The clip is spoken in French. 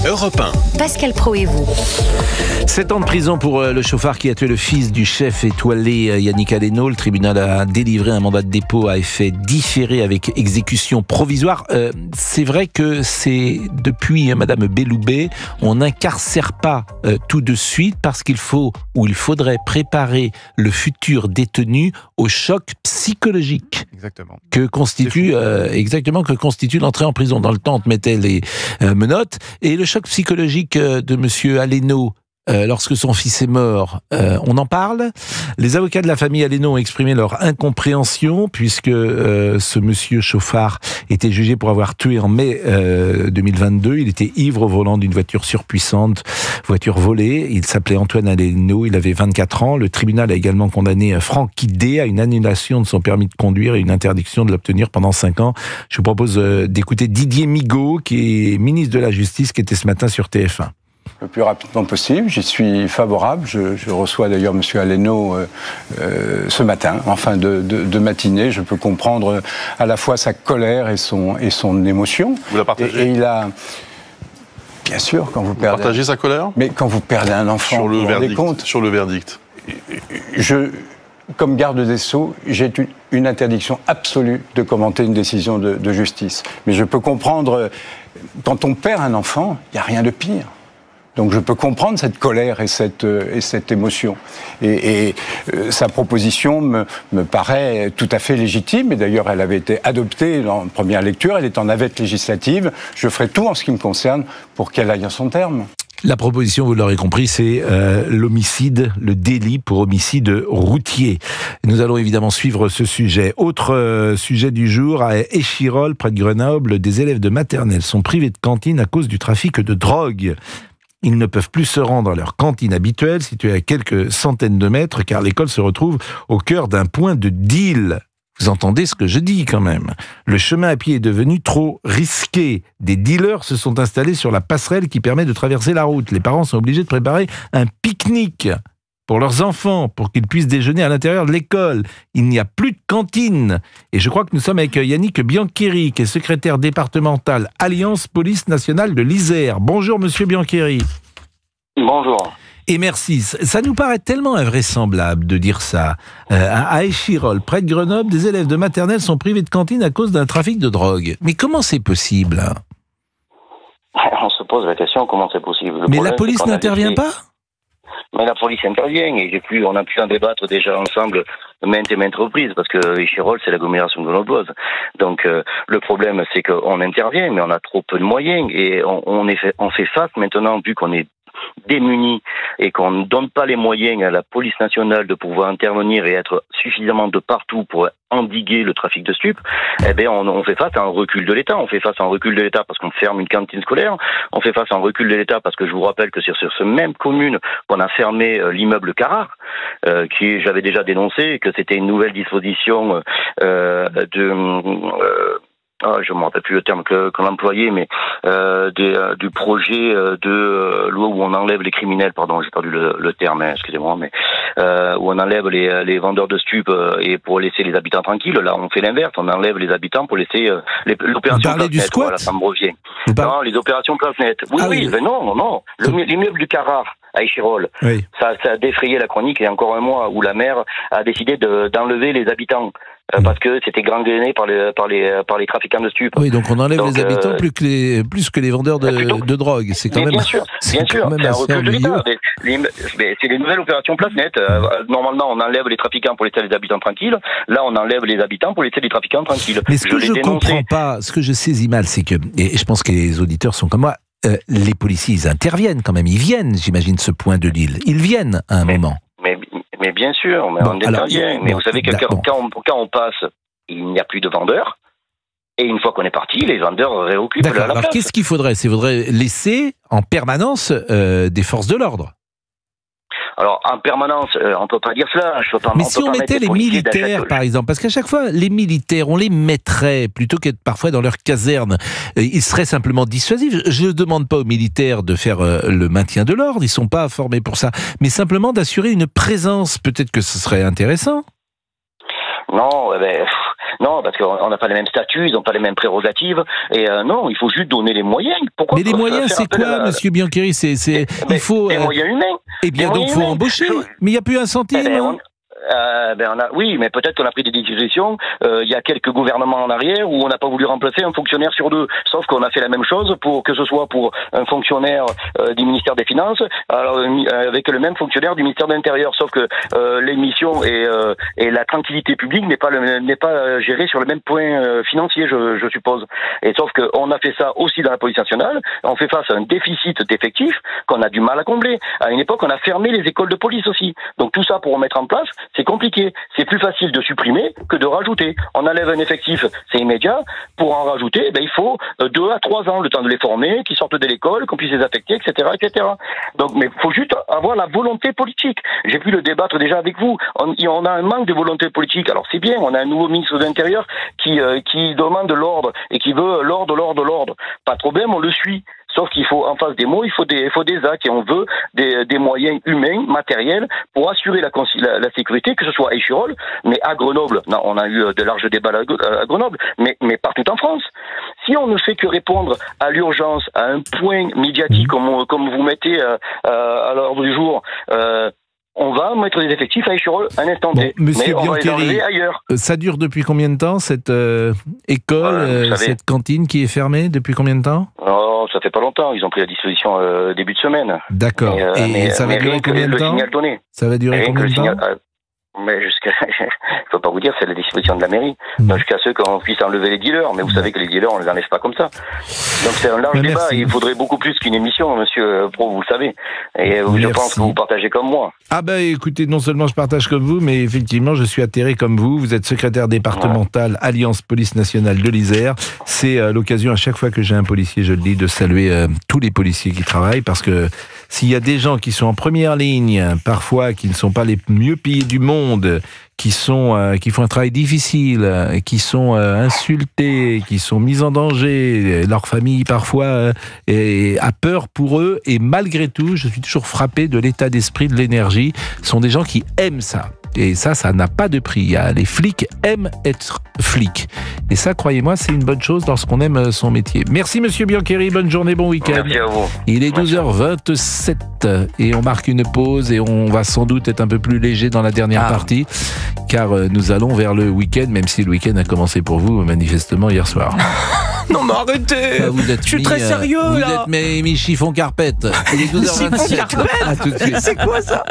Europe 1. Pascal Praud et vous. 7 ans de prison pour le chauffard qui a tué le fils du chef étoilé Yannick Aleno. Le tribunal a délivré un mandat de dépôt à effet différé avec exécution provisoire. C'est vrai que c'est depuis Madame Belloubet, on n'incarcère pas tout de suite parce qu'il faut ou il faudrait préparer le futur détenu au choc psychologique. Exactement. Que constitue l'entrée en prison. Dans le temps, on te mettait les menottes. Et le choc psychologique de Monsieur Aleno, lorsque son fils est mort, on en parle. Les avocats de la famille Aleno ont exprimé leur incompréhension puisque ce monsieur chauffard était jugé pour avoir tué en mai 2022. Il était ivre au volant d'une voiture surpuissante, voiture volée. Il s'appelait Antoine Aleno, il avait 24 ans. Le tribunal a également condamné Franck Guidé à une annulation de son permis de conduire et une interdiction de l'obtenir pendant 5 ans. Je vous propose d'écouter Didier Migaud, qui est ministre de la Justice, qui était ce matin sur TF1. Le plus rapidement possible, j'y suis favorable. Je reçois d'ailleurs M. Aleno ce matin, en fin de matinée. Je peux comprendre à la fois sa colère et son émotion. Vous la partagez ? Et il a... Bien sûr, quand vous perdez... Vous partagez sa colère ? Mais quand vous perdez un enfant, sur le vous vous rendez verdict, compte ? sur le verdict. Comme garde des Sceaux, j'ai une interdiction absolue de commenter une décision de justice. Mais je peux comprendre, quand on perd un enfant, il n'y a rien de pire. Donc je peux comprendre cette colère et cette émotion. Et sa proposition me paraît tout à fait légitime. Et d'ailleurs, elle avait été adoptée en première lecture. Elle est en navette législative. Je ferai tout en ce qui me concerne pour qu'elle aille à son terme. La proposition, vous l'aurez compris, c'est l'homicide, le délit pour homicide routier. Nous allons évidemment suivre ce sujet. Autre sujet du jour, à Échirolles, près de Grenoble, des élèves de maternelle sont privés de cantine à cause du trafic de drogue. Ils ne peuvent plus se rendre à leur cantine habituelle, située à quelques centaines de mètres, car l'école se retrouve au cœur d'un point de deal. Vous entendez ce que je dis quand même. Le chemin à pied est devenu trop risqué. Des dealers se sont installés sur la passerelle qui permet de traverser la route. Les parents sont obligés de préparer un pique-nique pour leurs enfants, pour qu'ils puissent déjeuner à l'intérieur de l'école. Il n'y a plus de cantine. Et je crois que nous sommes avec Yannick Biancheri, qui est secrétaire départemental Alliance Police Nationale de l'Isère. Bonjour Monsieur Biancheri. Bonjour. Et merci. Ça nous paraît tellement invraisemblable de dire ça. À Échirolles, près de Grenoble, des élèves de maternelle sont privés de cantine à cause d'un trafic de drogue. Mais comment c'est possible ? On se pose la question, comment c'est possible ? Mais la police n'intervient pas ? Mais la police intervient et on a pu en débattre déjà ensemble maintes et maintes reprises parce que Échirolles, c'est l'agglomération grenobloise. Donc le problème, c'est qu'on intervient, mais on a trop peu de moyens et on fait face maintenant, vu qu'on est démunis et qu'on ne donne pas les moyens à la police nationale de pouvoir intervenir et être suffisamment de partout pour endiguer le trafic de stupes, eh bien on fait face à un recul de l'État. On fait face à un recul de l'État parce qu'on ferme une cantine scolaire. On fait face à un recul de l'État parce que je vous rappelle que sur ce même commune, on a fermé l'immeuble Carrare, qui j'avais déjà dénoncé, que c'était une nouvelle disposition je ne me rappelle plus le terme qu'on employait, mais du projet de loi où on enlève les criminels, pardon, j'ai perdu le terme, excusez-moi, mais où on enlève les vendeurs de stupes et pour laisser les habitants tranquilles. Là, on fait l'inverse, on enlève les habitants pour laisser l'opération Place Net. Voilà, ça me revient. Non, les opérations Place Net. Oui, mais non. L'immeuble du Carrare à Échirolles, oui. Ça a défrayé la chronique il y a encore un mois où la maire a décidé d'enlever les habitants. Parce que c'était gangréné par les trafiquants de stupes. Oui, donc on enlève les habitants plus que les vendeurs de drogue. C'est quand même... Bien sûr, c'est un recul de l'État. C'est les nouvelles opérations Place Net. Normalement, on enlève les trafiquants pour laisser les habitants tranquilles. Là, on enlève les habitants pour laisser les trafiquants tranquilles. Mais ce que je ne comprends pas, ce que je saisis mal, c'est que, et je pense que les auditeurs sont comme moi, les policiers, ils interviennent quand même. Ils viennent, j'imagine, ce point de Lille. Ils viennent à un moment. Mais bien sûr, mais on intervient. Mais vous savez que quand on passe, il n'y a plus de vendeurs. Et une fois qu'on est parti, les vendeurs réoccupent la place. Alors qu'est-ce qu'il faudrait ? Il faudrait laisser en permanence des forces de l'ordre. Alors, en permanence, on ne peut pas dire cela. Mais si on mettait les militaires, par exemple, parce qu'à chaque fois, les militaires, on les mettrait, plutôt qu'être parfois dans leur caserne, ils seraient simplement dissuasifs. Je ne demande pas aux militaires de faire le maintien de l'ordre, ils ne sont pas formés pour ça, mais simplement d'assurer une présence. Peut-être que ce serait intéressant. Non, Non, parce qu'on n'a pas les mêmes statuts, ils n'ont pas les mêmes prérogatives. Et non, il faut juste donner les moyens. Pourquoi mais les moyens, c'est quoi, Monsieur Biancheri? Il faut les moyens humains. Eh bien, donc, il faut embaucher. Mais il n'y a plus un centime. Oui, mais peut-être qu'on a pris des décisions il y a quelques gouvernements en arrière où on n'a pas voulu remplacer un fonctionnaire sur 2. Sauf qu'on a fait la même chose pour que ce soit pour un fonctionnaire du ministère des Finances, alors avec le même fonctionnaire du ministère de l'Intérieur. Sauf que les missions et la tranquillité publique n'est pas gérée sur le même point financier, je suppose. Et sauf qu'on a fait ça aussi dans la police nationale. On fait face à un déficit d'effectifs qu'on a du mal à combler. À une époque, on a fermé les écoles de police aussi. Donc tout ça pour remettre en place, c'est compliqué. C'est plus facile de supprimer que de rajouter. On enlève un effectif, c'est immédiat. Pour en rajouter, il faut 2 à 3 ans, le temps de les former, qu'ils sortent de l'école, qu'on puisse les affecter, etc., etc. Donc, mais il faut juste avoir la volonté politique. J'ai pu le débattre déjà avec vous. On a un manque de volonté politique. Alors c'est bien, on a un nouveau ministre de l'Intérieur qui demande l'ordre et qui veut l'ordre. Pas de problème, on le suit. Sauf qu'il faut, en face des mots, il faut des actes, et on veut des moyens humains, matériels, pour assurer la sécurité, que ce soit à Échirolles, mais à Grenoble. Non, on a eu de larges débats à Grenoble, mais partout en France. Si on ne fait que répondre à l'urgence, à un point médiatique, comme vous mettez à l'ordre du jour, on va mettre des effectifs à Échirolles un instant T. Monsieur mais on va les Biancheri, enlever ailleurs. Ça dure depuis combien de temps, cette école, cette cantine qui est fermée? Depuis combien de temps? Oh, ça fait pas longtemps. Ils ont pris la disposition début de semaine. D'accord. Et ça va durer combien de temps? Ça va durer combien de temps? Mais jusqu'à, je peux pas vous dire, c'est la disposition de la mairie. Donc, jusqu'à ce qu'on puisse enlever les dealers. Mais vous savez que les dealers, on les enlève pas comme ça. Donc c'est un large débat. Il faudrait beaucoup plus qu'une émission, monsieur Pro, vous le savez. Et je pense que vous partagez comme moi. Ah écoutez, non seulement je partage comme vous, mais effectivement, je suis atterré comme vous. Vous êtes secrétaire départemental Alliance Police Nationale de l'Isère. C'est l'occasion à chaque fois que j'ai un policier, je le dis, de saluer tous les policiers qui travaillent, parce que s'il y a des gens qui sont en première ligne, parfois qui ne sont pas les mieux payés du monde, qui font un travail difficile, qui sont insultés, qui sont mis en danger, leur famille parfois a peur pour eux, et malgré tout, je suis toujours frappé de l'état d'esprit, de l'énergie. Ce sont des gens qui aiment ça. Et ça n'a pas de prix. Les flics aiment être flics. Et ça, croyez-moi, c'est une bonne chose lorsqu'on aime son métier. Merci, monsieur Biancheri. Bonne journée, bon week-end. Merci à vous. Il est 12h27 et on marque une pause et on va sans doute être un peu plus léger dans la dernière partie, car nous allons vers le week-end, même si le week-end a commencé pour vous, manifestement, hier soir. Non mais arrêtez, je suis très sérieux là. Vous êtes mes chiffons carpette. Il est 12h27. Chiffon carpette. À tout de suite. C'est quoi ça?